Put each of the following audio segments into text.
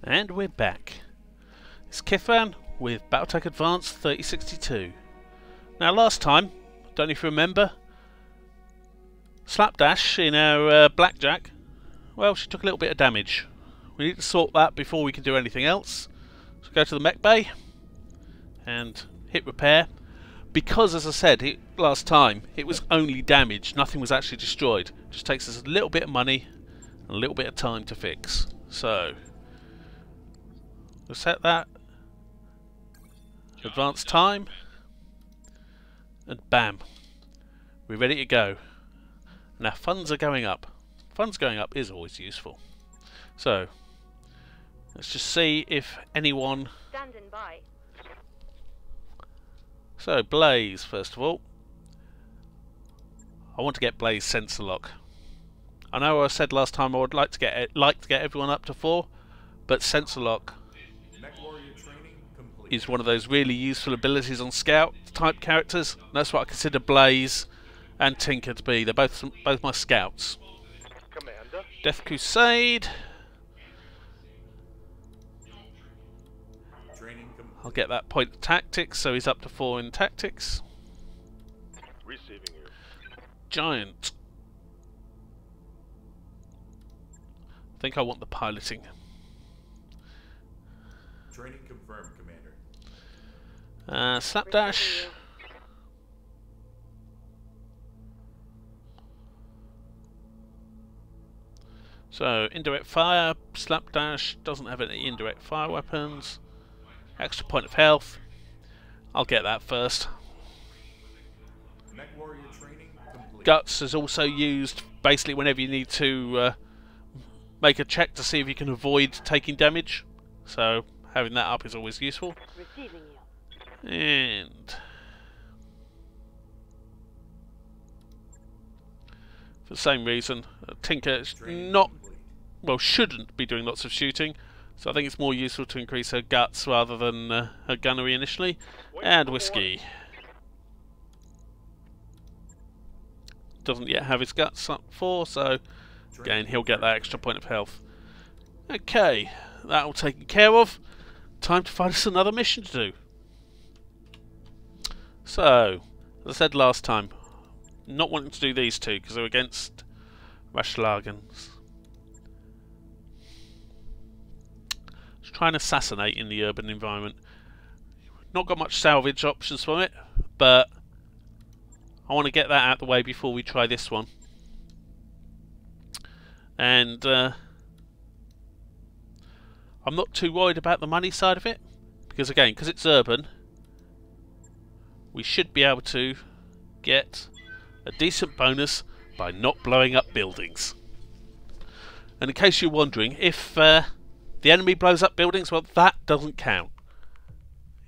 And we're back. It's Kithran with Battletech Advanced 3062. Now last time, don't know if you remember, Slapdash in our Blackjack, well, she took a little bit of damage. We need to sort that before we can do anything else. So go to the mech bay and hit repair. Because, as I said last time, it was only damage, nothing was actually destroyed. It just takes us a little bit of money and a little bit of time to fix. So we'll set that advanced time, and bam, we're ready to go. And our funds are going up. Funds going up is always useful. So let's just see if anyone. Standing by. So Blaze, first of all, I want to get Blaze sensor lock. I know I said last time I would like to get everyone up to 4, but sensor lock is one of those really useful abilities on scout type characters. And that's what I consider Blaze and Tinker to be. They're both my scouts. Commander. Death Crusade. I'll get that point of tactics, so he's up to 4 in tactics. Receiving you. Giant. I think I want the piloting. Training confirmed, Commander. Slapdash. So indirect fire. Slapdash doesn't have any indirect fire weapons. Extra point of health. I'll get that first. Mech warrior training complete. Guts is also used basically whenever you need to make a check to see if you can avoid taking damage. So having that up is always useful. Receiving you. And for the same reason, Tinker is not, well, shouldn't be doing lots of shooting. So I think it's more useful to increase her guts rather than her gunnery initially. And Whiskey doesn't yet have his guts up 4, so again he'll get that extra point of health. Okay, that all taken care of. Time to find us another mission to do. So, as I said last time, not wanting to do these two because they're against Rashlagens. Let's try and assassinate in the urban environment. Not got much salvage options from it, but I want to get that out of the way before we try this one. And I'm not too worried about the money side of it, because again, because it's urban, we should be able to get a decent bonus by not blowing up buildings. And in case you're wondering, if the enemy blows up buildings, well, that doesn't count.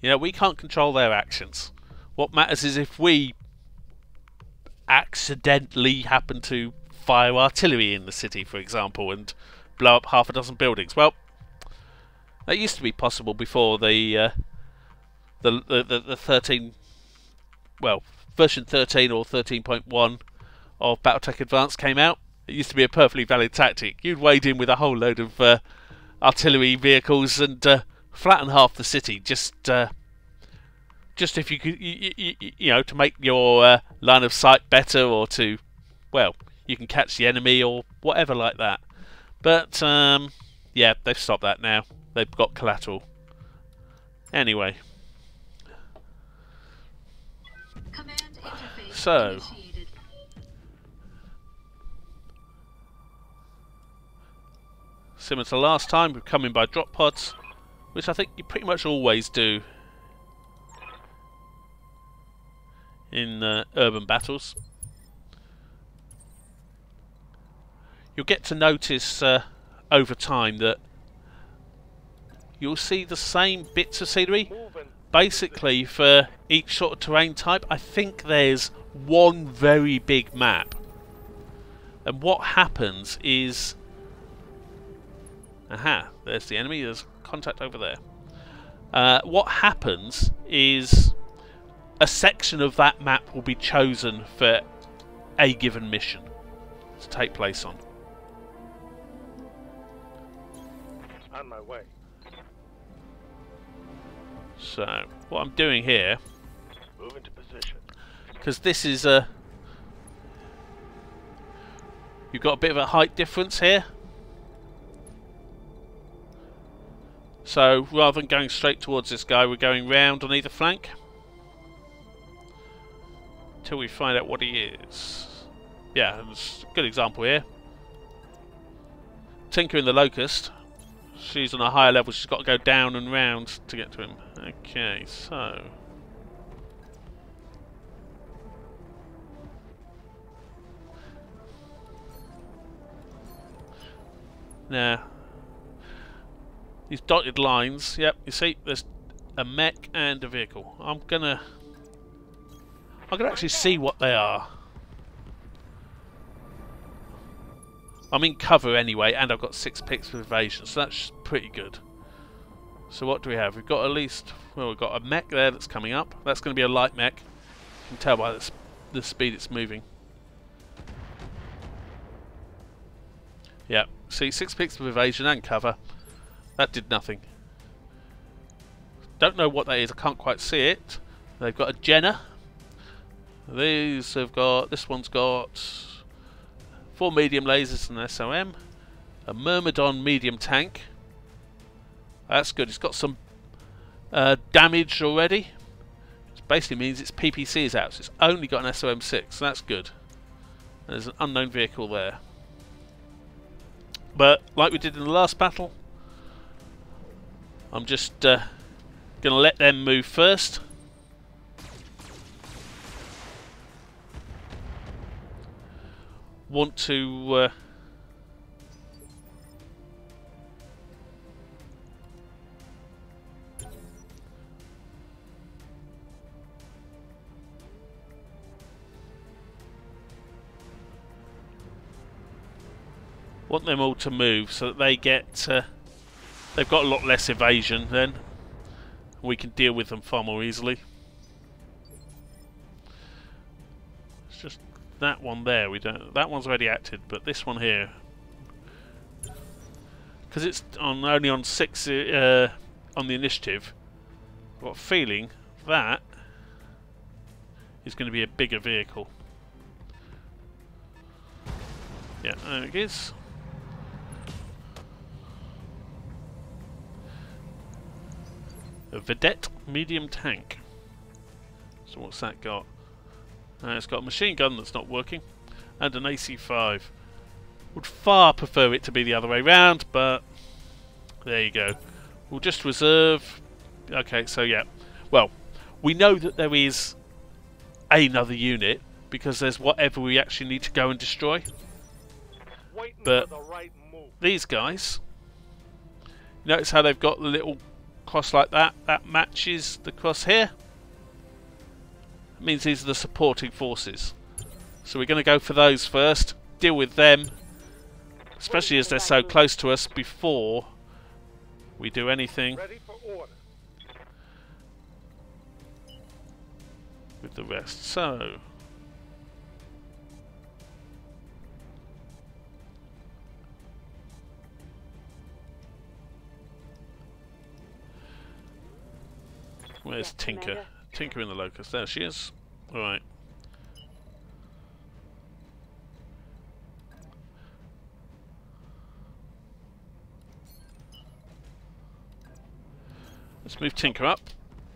You know, we can't control their actions. What matters is if we accidentally happen to fire artillery in the city, for example, and blow up half a dozen buildings. Well, that used to be possible before the 13, well, version 13 or 13.1 of Battletech Advanced came out. It used to be a perfectly valid tactic. You'd wade in with a whole load of artillery vehicles and flatten half the city, just if you could, you know, to make your line of sight better, or to, well, you can catch the enemy or whatever like that. But yeah, they've stopped that now. They've got collateral. Anyway, Command interface so initiated. similar to last time, we've come in by drop pods, which I think you pretty much always do in urban battles. You'll get to notice over time that you'll see the same bits of scenery basically for each sort of terrain type. I think there's one very big map, and what happens is, aha, there's the enemy, there's contact over there. What happens is a section of that map will be chosen for a given mission to take place on. On my way. So, what I'm doing here, Move into position. because this is a... You've got a bit of a height difference here. So, rather than going straight towards this guy, we're going round on either flank. Till we find out what he is. Yeah, it's a good example here. Tinker in the Locust. She's on a higher level, she's got to go down and round to get to him. Okay, so... Now, these dotted lines, yep, you see, there's a mech and a vehicle. I'm gonna actually see what they are. I'm in cover anyway, and I've got 6 picks for evasion, so that's pretty good. So what do we have? We've got at least, well, we've got a mech there that's coming up. That's going to be a light mech. You can tell by the speed it's moving. Yeah, see, 6 picks of evasion and cover. That did nothing. Don't know what that is, I can't quite see it. They've got a Jenner. These have got, this one's got 4 medium lasers and an SOM. A Myrmidon medium tank. That's good, it's got some damage already. Which basically means its PPC is out, so it's only got an SOM6, so that's good. There's an unknown vehicle there. But, like we did in the last battle, I'm just going to let them move first. Want to want them all to move so that they get they've got a lot less evasion, then we can deal with them far more easily. It's just that one there, we don't, that one's already acted, but this one here, because it's only on 6 on the initiative, I've got a feeling that is going to be a bigger vehicle. Yeah, there it is. A Vedette medium tank. So what's that got? It's got a machine gun that's not working, and an AC5. Would far prefer it to be the other way round, but there you go. We'll just reserve. Okay, so yeah. Well, we know that there is another unit because there's whatever we actually need to go and destroy. But these guys, notice how they've got the little cross like that? That matches the cross here. It means these are the supporting forces. So we're going to go for those first, deal with them, especially as they're so close to us before we do anything with the rest. So where's Tinker? Tinker in the Locust. There she is. Alright. Let's move Tinker up.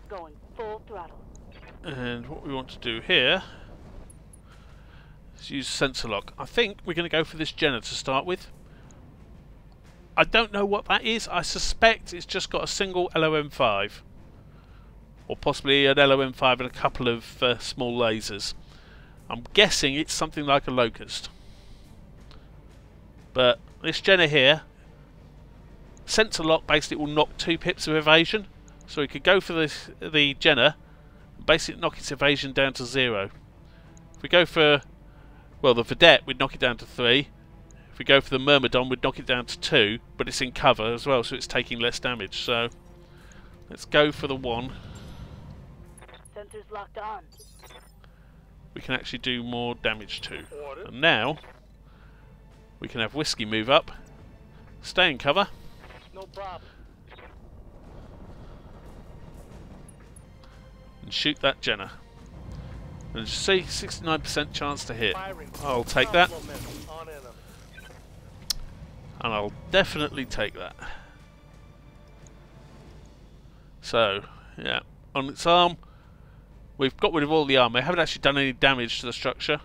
Going full throttle. And what we want to do here is use sensor lock. I think we're going to go for this Jenner to start with. I don't know what that is. I suspect it's just got a single LOM5. Or possibly an LOM5 and a couple of small lasers. I'm guessing it's something like a Locust. But this Jenner here, sensor lock basically will knock 2 pips of evasion. So we could go for the Jenner and basically knock its evasion down to 0. If we go for, well, the Vedette, we'd knock it down to 3. If we go for the Myrmidon, we'd knock it down to 2, but it's in cover as well, so it's taking less damage. So let's go for the 1. Sensors locked on. We can actually do more damage to. And now we can have Whiskey move up, stay in cover. No problem. and shoot that Jenner. And just see, 69% chance to hit. I'll take that. And I'll definitely take that. So, yeah, on its arm, we've got rid of all the armour. I haven't actually done any damage to the structure.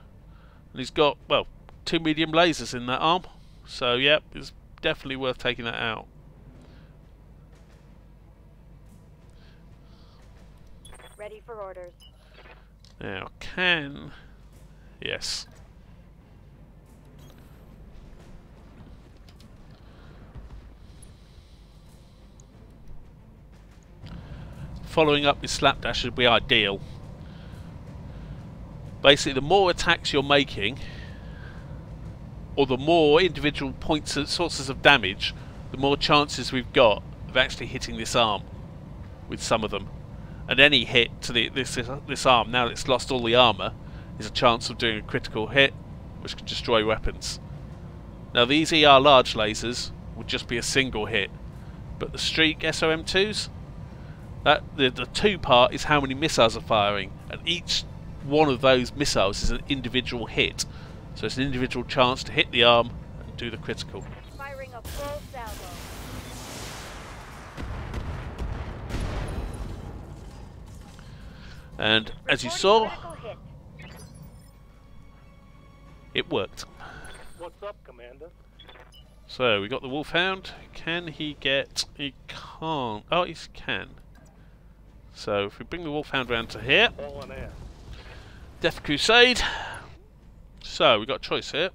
And he's got, well, 2 medium lasers in that arm. So, yeah, it's definitely worth taking that out. Ready for orders. Now, yes. Following up with slapdash would be ideal. Basically, the more attacks you're making, or the more individual points and sources of damage, the more chances we've got of actually hitting this arm with some of them. And any hit to this arm, now that it's lost all the armour, is a chance of doing a critical hit, which can destroy weapons. Now these ER large lasers would just be a single hit, but the Streak SOM2s, the 2 part is how many missiles are firing, and each one of those missiles is an individual hit, so it's an individual chance to hit the arm and do the critical. Firing a full salvo. And as you saw, Critical hit. it worked. What's up, Commander? So we got the Wolfhound. Can he get? He can't. Oh, he can. So if we bring the Wolfhound round to here, All in air. Death Crusade. So we got a choice here.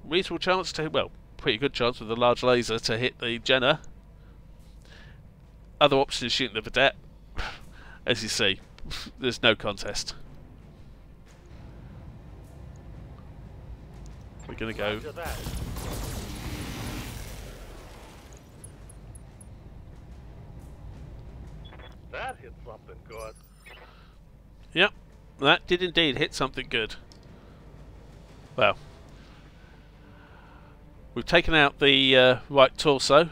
Reasonable chance to, well, pretty good chance with a large laser to hit the Jenner. Other option is shooting the Vedette. As you see, there's no contest. We're going to go. Roger that. That hit something good. Yep, that did indeed hit something good. Well, we've taken out the right torso,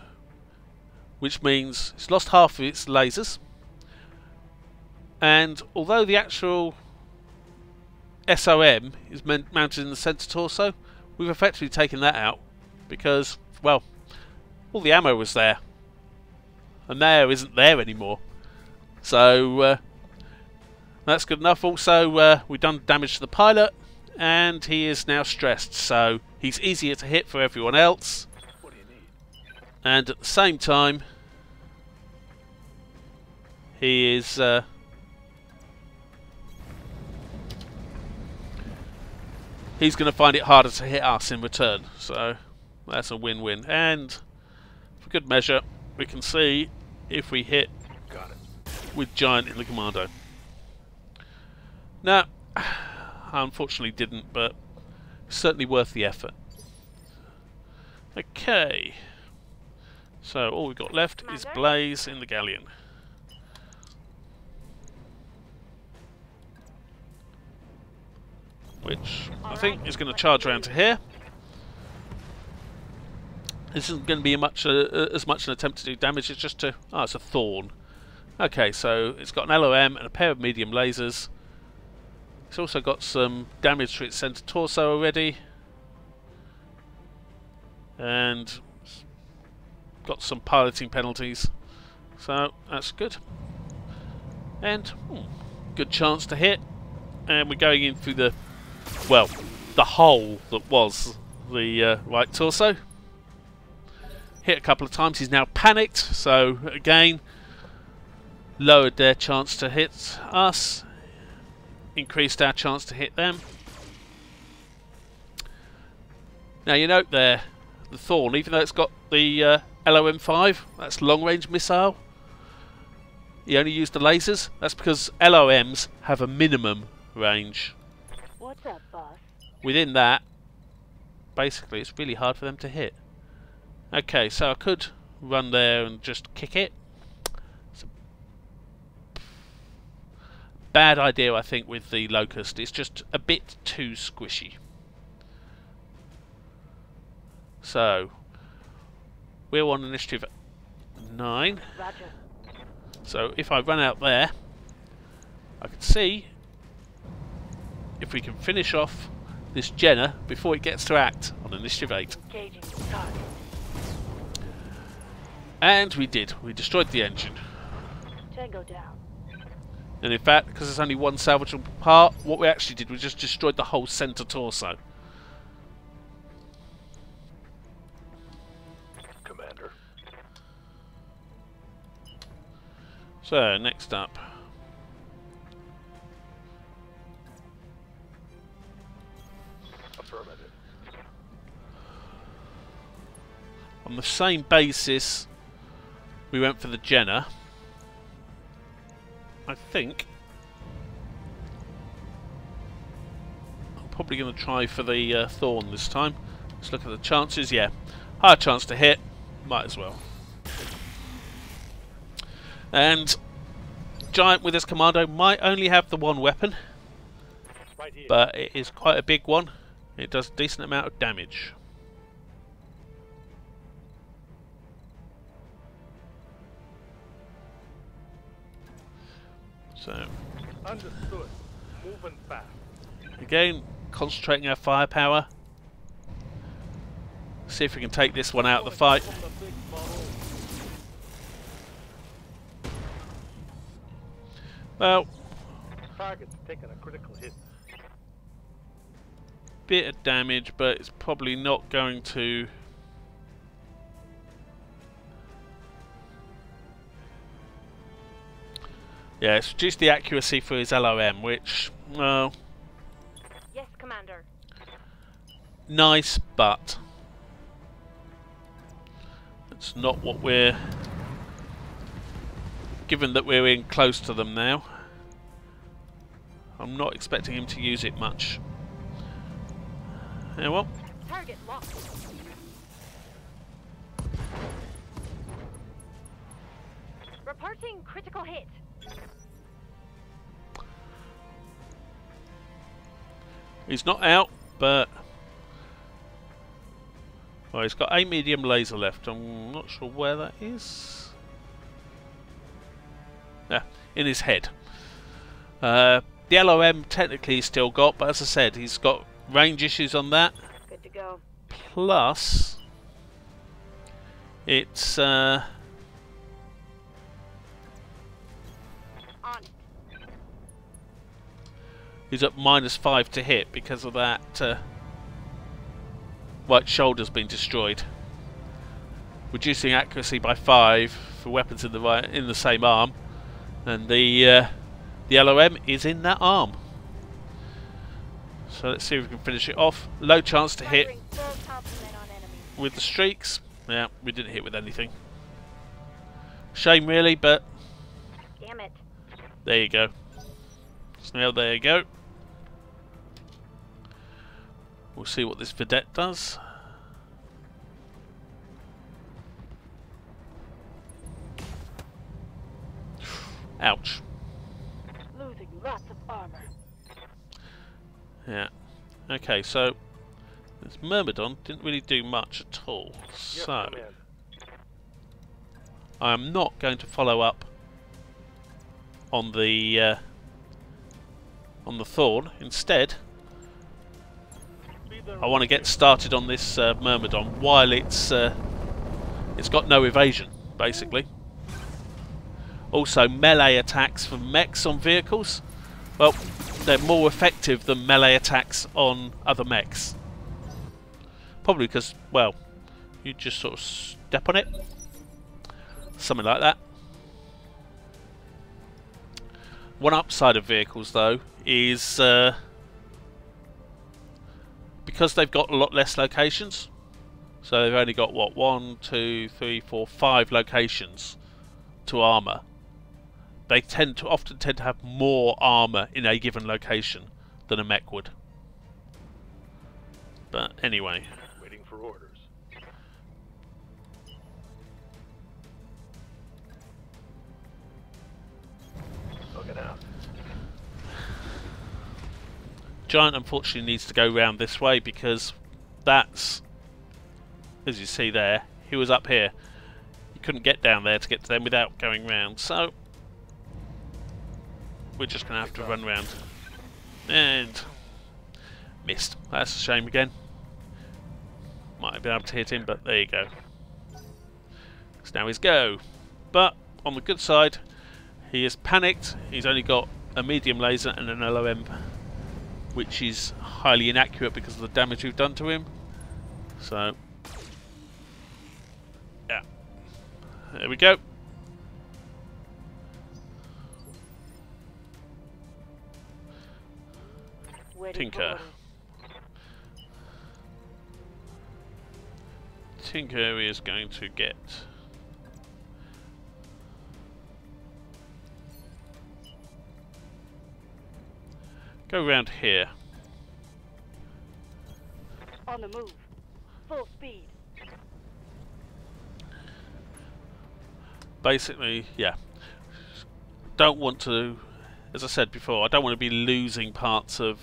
which means it's lost half of its lasers. And although the actual SOM is mounted in the centre torso, we've effectively taken that out because, well, all the ammo was there, and there isn't there anymore. So that's good enough. Also, we've done damage to the pilot, and he is now stressed, so he's easier to hit for everyone else. What do you need? And at the same time, he is he's going to find it harder to hit us in return. So that's a win-win. And for good measure, we can see if we hit Got it. with Giant in the commando. Now, I unfortunately didn't, but certainly worth the effort. Okay, so all we've got left is Blaze in the Galleon. Which I think is going to charge around to here. This isn't going to be as much an attempt to do damage, it's just to... oh, it's a Thorn. Okay, so it's got an LOM and a pair of medium lasers. It's also got some damage to its centre torso already. And got some piloting penalties. So that's good. And good chance to hit. And we're going in through the, well, the hole that was the right torso. Hit a couple of times, he's now panicked, so again lowered their chance to hit us, increased our chance to hit them. Now you note there, the Thorn, even though it's got the LOM-5, that's long range missile, he only used the lasers. That's because LOMs have a minimum range. What's up, boss? Within that, basically it's really hard for them to hit. Okay, so I could run there and just kick it. It's a bad idea, I think, with the Locust. It's just a bit too squishy. So, we're on initiative 9. Roger. So if I run out there, I can see if we can finish off this Jenner before it gets to act on Initiative 8. Engaging target. And we did. We destroyed the engine. Tango down. And in fact, because there's only one salvageable part, what we actually did was just destroyed the whole centre torso. Commander. So, next up. Affirmative. On the same basis, we went for the Jenner. I think I'm probably going to try for the Thorn this time. Let's look at the chances. Yeah, higher chance to hit. Might as well. And Giant with his commando might only have the one weapon, Right here. but it is quite a big one. It does a decent amount of damage. So, Understood. Moving fast. again, concentrating our firepower. See if we can take this one out of the fight. From the big bubble. Well, Target's taking a critical hit. bit of damage, but it's probably not going to... Yeah, it's reduced the accuracy for his LOM, which, well, Yes, Commander. nice, but it's not what we're... Given that we're in close to them now, I'm not expecting him to use it much. Yeah, well, Target locked. Reporting critical hit. he's not out, but... Well, he's got a medium laser left. I'm not sure where that is. Yeah, in his head. The LOM technically he's still got, but as I said, he's got range issues on that. Good to go. Plus, it's On it. he's at -5 to hit because of that right shoulder's been destroyed, reducing accuracy by 5 for weapons in the same arm, and the LOM is in that arm. So let's see if we can finish it off. Low chance to hit Firing full complement on enemies. with the streaks. Yeah, we didn't hit with anything. Shame really, but Damn it. there you go. So there you go. We'll see what this vedette does. Ouch. Losing lots of armor. Yeah. Okay, so this Myrmidon didn't really do much at all. Yes, So Commander. I am not going to follow up on the Thorn. Instead, Be there I want to get started on this Myrmidon while it's got no evasion, basically. Also, melee attacks from mechs on vehicles, well, they're more effective than melee attacks on other mechs. Probably because, well, you just sort of step on it. Something like that. One upside of vehicles, though, is because they've got a lot less locations. So they've only got, what, 1, 2, 3, 4, 5 locations to armour. They often tend to have more armour in a given location than a mech would. But anyway. Waiting for orders. Looking out. Giant unfortunately needs to go round this way because that's, as you see there, he was up here. He couldn't get down there to get to them without going round. So we're just going to have to run round. And missed. That's a shame again. Might have been able to hit him, but there you go. So now he's go. But on the good side, he is panicked. He's only got a medium laser and an LOM, which is highly inaccurate because of the damage we've done to him. So, yeah. There we go. Waiting for Tinker. orders. Tinker is going to get... go round here. On the move. Full speed. Basically, yeah. Don't want to, as I said before, I don't want to be losing parts of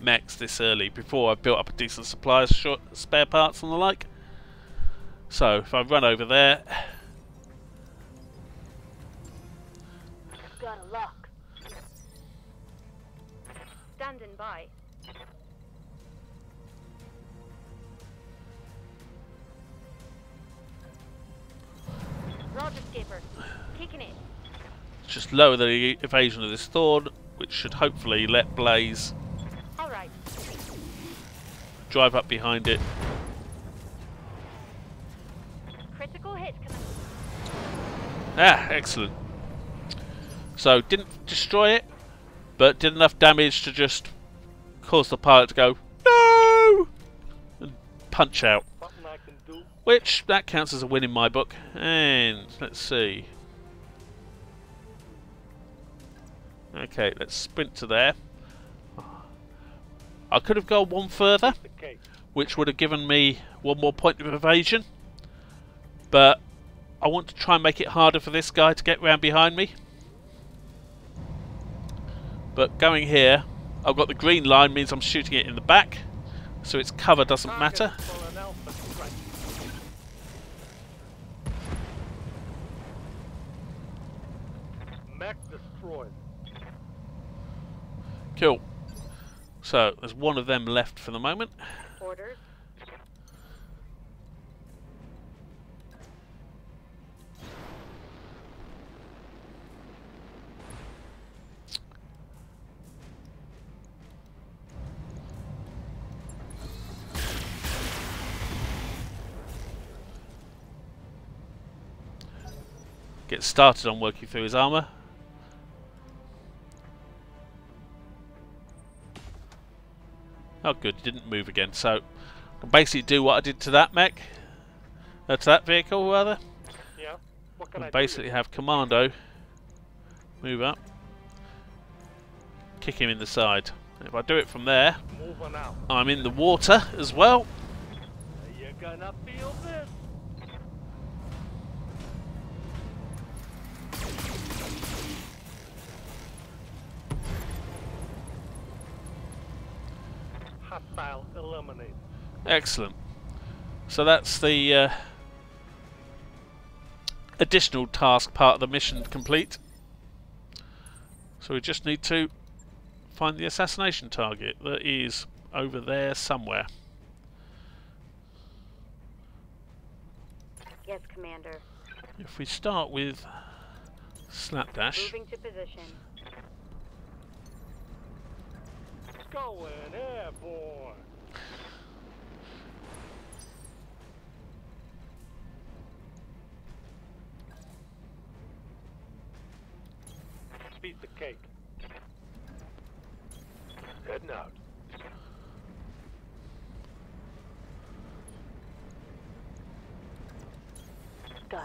mechs this early before I've built up a decent supply of spare parts and the like. So if I run over there, Got a lock. Standing by. Roger, skipper. Kicking it. just lower the evasion of this thorn, which should hopefully let Blaze All right. drive up behind it. Critical hit. Ah, excellent. So didn't destroy it, but did enough damage to just cause the pilot to go no and punch out. Something I can do. Which, that counts as a win in my book. And, let's see. Okay, let's sprint to there. I could have gone one further, The cake. which would have given me one more point of evasion. But I want to try and make it harder for this guy to get round behind me. But going here, I've got the green line, means I'm shooting it in the back. So its cover doesn't matter. Target for an alpha strike. Mech destroyed. Cool. So, there's one of them left for the moment. Orders. Get started on working through his armour. Oh good, he didn't move again, so I can basically do what I did to that mech, to that vehicle rather. Yeah. What can I And do? basically have Commando move up, kick him in the side. And if I do it from there, Moving out. I'm in the water as well. You're gonna feel this. Hostile eliminated. Excellent. So that's the additional task part of the mission complete. So we just need to find the assassination target that is over there somewhere. Yes, Commander. If we start with Slapdash, Moving to position. Going airborne. Beat the cake. Heading out. Got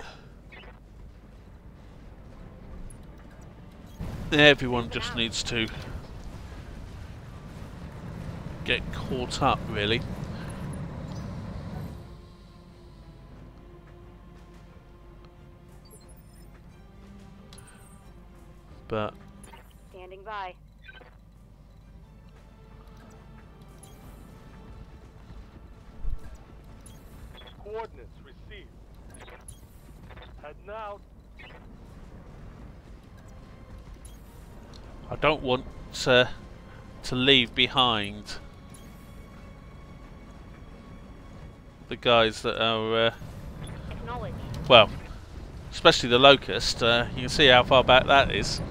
it. everyone just needs to get caught up, really. But Standing by. Coordinates received. Heading out. I don't want to leave behind the guys that are Acknowledged. well, especially the Locust. You can see how far back that is.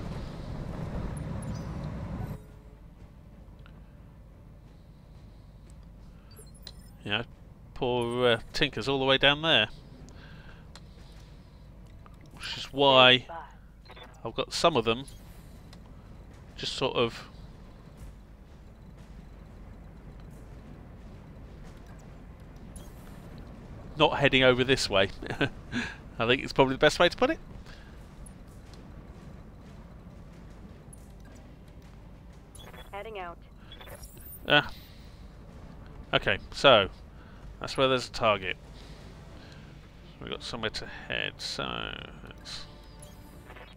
You know, poor Tinker's all the way down there. Which is why I've got some of them just sort of not heading over this way. I think it's probably the best way to put it. Heading out. Okay, so that's where there's a target. We've got somewhere to head, so let's...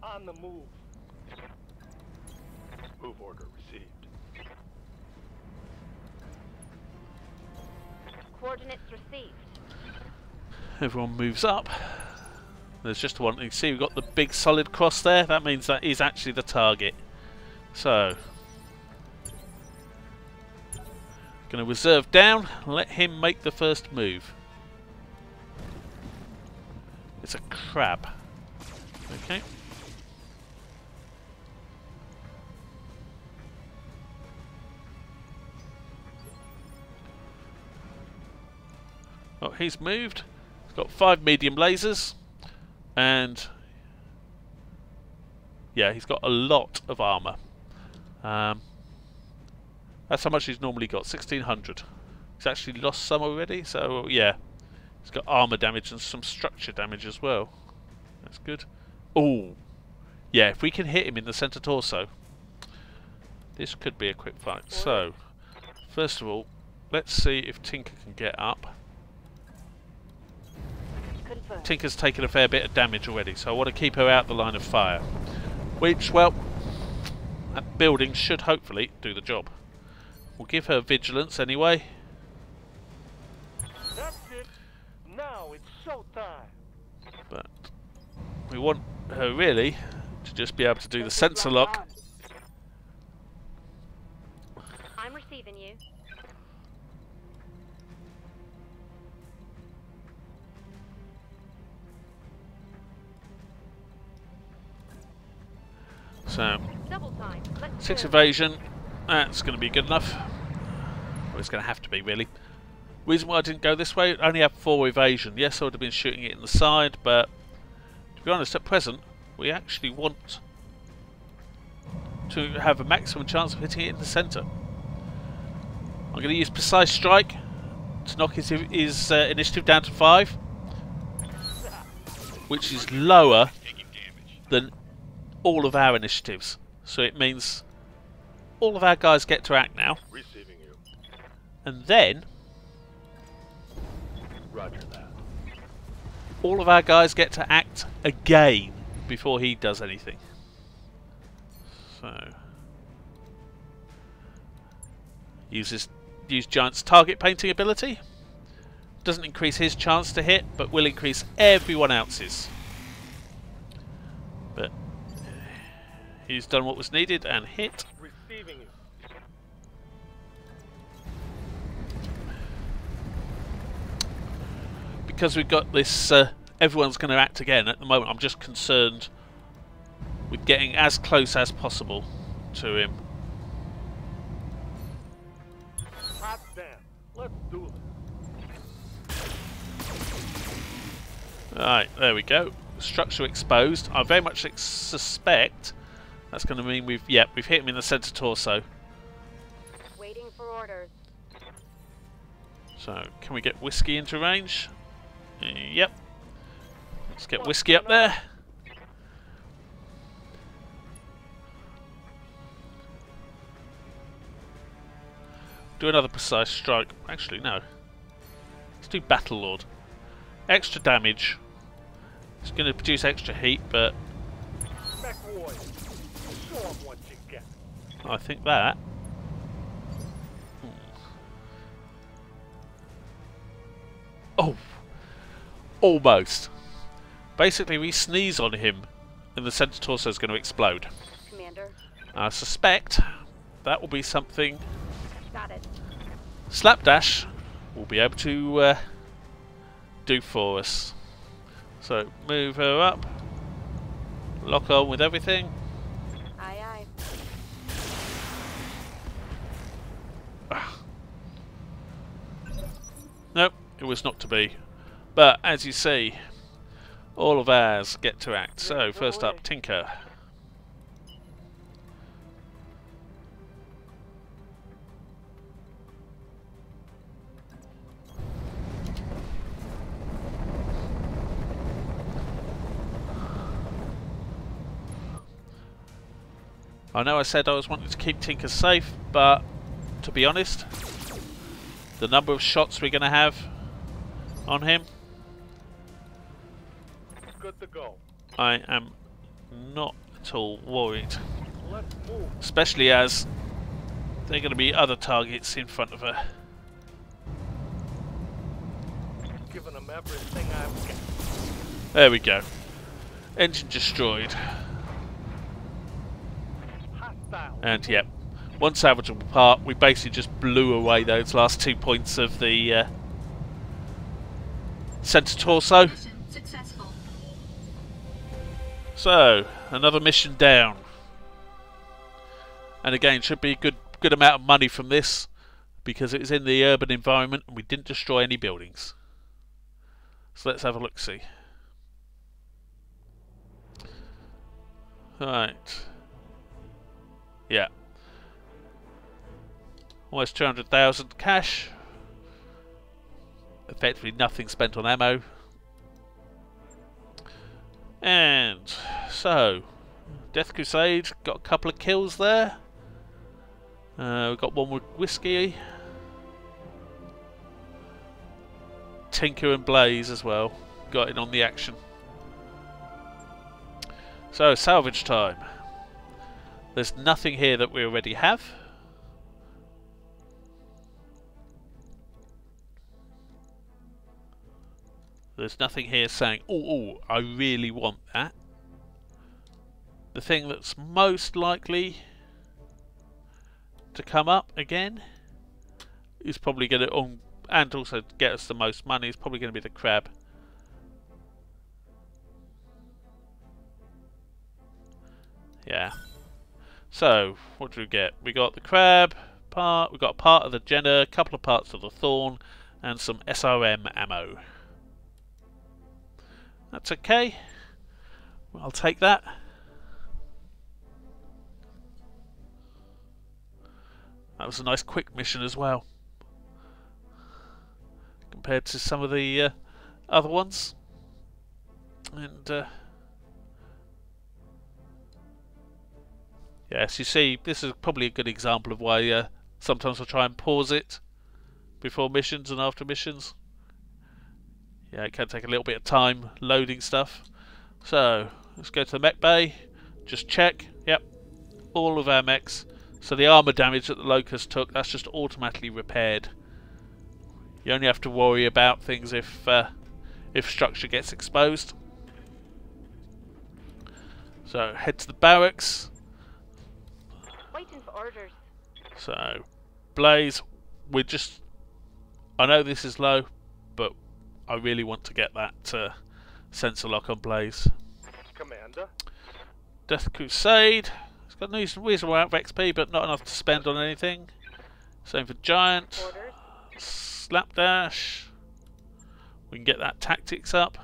On the move. Move order received. Coordinates received. Everyone moves up. There's just one. You can see we've got the big solid cross there. That means that is actually the target. So, going to reserve down. Let him make the first move. It's a crab. Okay. Oh, he's moved. He's got 5 medium lasers. And yeah, he's got a lot of armour. That's how much he's normally got, 1600. He's actually lost some already, so yeah. He's got armour damage and some structure damage as well. That's good. Oh, yeah, if we can hit him in the centre torso, this could be a quick fight. So, first of all, let's see if Tinker can get up. Confirmed. Tinker's taken a fair bit of damage already, so I want to keep her out the line of fire. Which, well, that building should hopefully do the job. We'll give her vigilance anyway. That's it. Now it's showtime. But we want her really to just be able to do the sensor lock. I'm receiving you. So, Double time. Let's 6 go. evasion, that's going to be good enough. Well, it's going to have to be, really. Reason why I didn't go this way, I only have 4 evasion. Yes, I would have been shooting it in the side, but to be honest, at present, we actually want to have a maximum chance of hitting it in the centre. I'm going to use Precise Strike to knock his initiative down to 5, which is lower than all of our initiatives. So it means all of our guys get to act now, Receiving you. and then Roger that. all of our guys get to act again before he does anything. So use Giant's target painting ability. Doesn't increase his chance to hit, but will increase everyone else's. But he's done what was needed and hit. Receiving you. Because we've got this, everyone's going to act again. At the moment, I'm just concerned with getting as close as possible to him. Hot damn. Let's do this. Right, there we go. Structure exposed. I very much suspect that's going to mean we've hit him in the centre torso. Waiting for orders. So, can we get Whiskey into range? Yep. Let's get Whiskey up there. Do another Precise Strike. Actually, no. Let's do Battle Lord. Extra damage. It's going to produce extra heat, but Mech Warrior. Show 'em what you get. I think that. Oh! Almost. Basically, we sneeze on him, and the centre torso is going to explode. Commander. I suspect that will be something Got it. Slapdash will be able to do for us. So move her up, lock on with everything. Aye, aye. Nope, it was not to be. But as you see, all of ours get to act. So first up, Tinker. I know I said I was wanting to keep Tinker safe, but to be honest, the number of shots we're going to have on him, Good to go. I am not at all worried. Let's move. Especially as there are going to be other targets in front of her. Giving them everything I've got. There we go. Engine destroyed. Hostile. And yep, one salvageable part. We basically just blew away those last 2 points of the centre torso. Mission successful. So another mission down. And again, should be a good amount of money from this because it was in the urban environment and we didn't destroy any buildings. So let's have a look see. Right. Yeah. Almost 200,000 cash. Effectively nothing spent on ammo. And so, Death Crusade got a couple of kills there. We've got one with Whiskey. Tinker and Blaze as well. Got in on the action. So, salvage time. There's nothing here that we already have. There's nothing here saying, oh, I really want that. The thing that's most likely to come up again is probably going to, and also get us the most money, is probably going to be the crab. Yeah. So, what do we get? We got the crab part, we got part of the Jenner, a couple of parts of the Thorn, and some SRM ammo. That's okay. I'll take that. That was a nice quick mission as well, compared to some of the other ones. And yes, you see, this is probably a good example of why sometimes I try and pause it before missions and after missions. Yeah, it can take a little bit of time loading stuff. So, let's go to the mech bay. Just check. Yep, all of our mechs. So the armour damage that the Locust took, that's just automatically repaired. You only have to worry about things if structure gets exposed. So, head to the barracks. Waiting for orders. So, Blaze, we're just... I know this is low, but I really want to get that sensor lock on Blaze. Commander. Death Crusade. It's got a reasonable amount of XP, but not enough to spend on anything. Same for Giant. Orders. Slapdash. We can get that tactics up.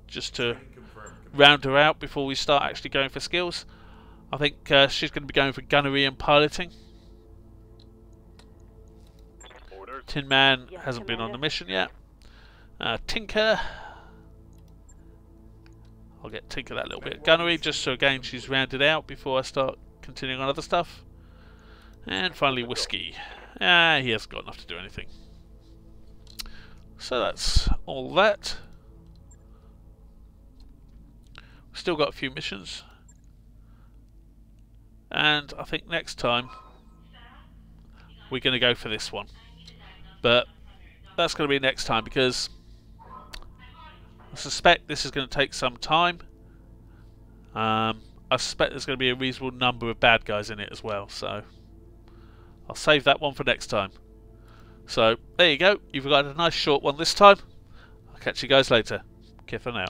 Just to Training confirmed, Commander. round her out before we start actually going for skills. I think she's going to be going for gunnery and piloting. Orders. Tin Man Yes, hasn't been on the Commander. mission yet. Tinker. I'll get Tinker that little bit of gunnery just so again she's rounded out before I start continuing on other stuff. And finally Whiskey. He hasn't got enough to do anything. So that's all that. We've still got a few missions. And I think next time we're going to go for this one. But that's going to be next time because I suspect this is going to take some time. I suspect there's going to be a reasonable number of bad guys in it as well, so I'll save that one for next time. So there you go, you've got a nice short one this time. I'll catch you guys later. Care for now.